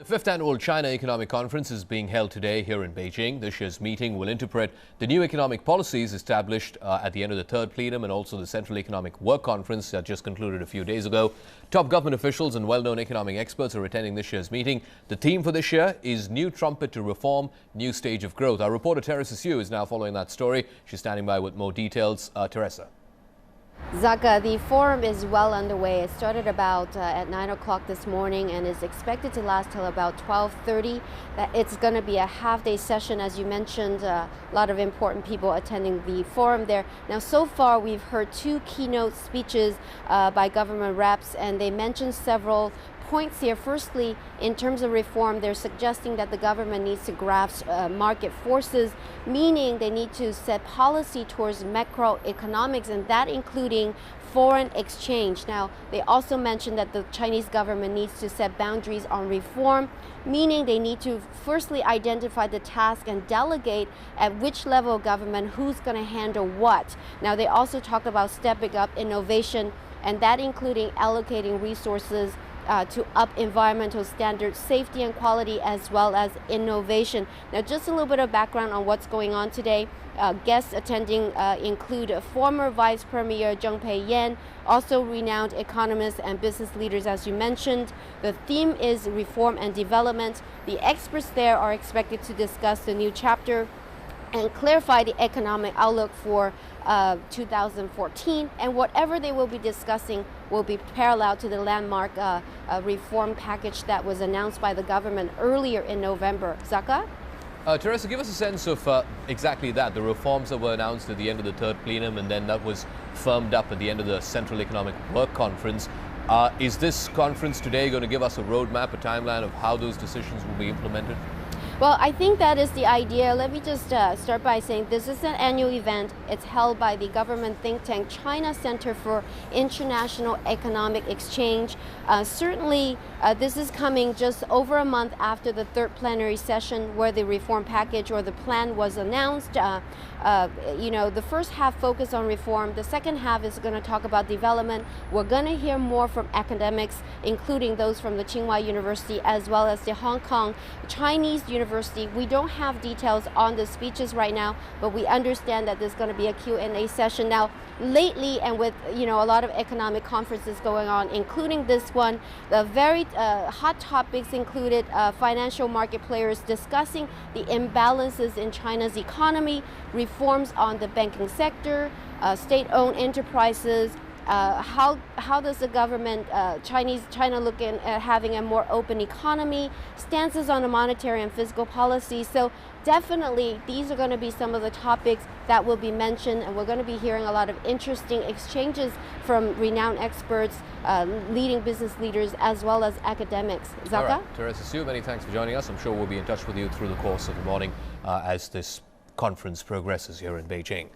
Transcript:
The fifth annual China Economic Conference is being held today here in Beijing. This year's meeting will interpret the new economic policies established at the end of the third plenum and also the Central Economic Work Conference that just concluded a few days ago. Top government officials and well-known economic experts are attending this year's meeting. The theme for this year is New Trumpet to Reform, New Stage of Growth. Our reporter Teresa Siu is now following that story. She's standing by with more details. Teresa. Zaka, the forum is well underway. It started about at 9 o'clock this morning and is expected to last till about 12:30. It's going to be a half-day session, as you mentioned. A lot of important people attending the forum there. Now, so far, we've heard two keynote speeches by government reps, and they mentioned several points here. Firstly, in terms of reform, they're suggesting that the government needs to grasp market forces, meaning they need to set policy towards macroeconomics, and that including foreign exchange. Now, they also mentioned that the Chinese government needs to set boundaries on reform, meaning they need to firstly identify the task and delegate at which level of government who's going to handle what. Now, they also talked about stepping up innovation, and that including allocating resources to up environmental standards, safety and quality, as well as innovation. Now, just a little bit of background on what's going on today. Guests attending include former Vice Premier Zheng Pei-yan, also renowned economists and business leaders, as you mentioned. The theme is reform and development. The experts there are expected to discuss the new chapter and clarify the economic outlook for 2014, and whatever they will be discussing will be parallel to the landmark reform package that was announced by the government earlier in November. Zaka? Teresa, give us a sense of exactly that, the reforms that were announced at the end of the third plenum and then that was firmed up at the end of the Central Economic Work Conference. Is this conference today going to give us a roadmap, a timeline of how those decisions will be implemented? Well, I think that is the idea. Let me just start by saying this is an annual event. It's held by the government think tank China Center for International Economic Exchange. Certainly, this is coming just over a month after the third plenary session where the reform package or the plan was announced. The first half focused on reform. The second half is going to talk about development. We're going to hear more from academics, including those from the Tsinghua University as well as the Hong Kong Chinese University. We don't have details on the speeches right now, but we understand that there's going to be a Q&A session. Now, lately, and with a lot of economic conferences going on, including this one, the very hot topics included financial market players discussing the imbalances in China's economy, reforms on the banking sector, state-owned enterprises. How does the government, China look at having a more open economy, stances on a monetary and fiscal policy? So definitely these are going to be some of the topics that will be mentioned, and we're going to be hearing a lot of interesting exchanges from renowned experts, leading business leaders, as well as academics. Zaka? All right. Teresa Siu, many thanks for joining us. I'm sure we'll be in touch with you through the course of the morning as this conference progresses here in Beijing.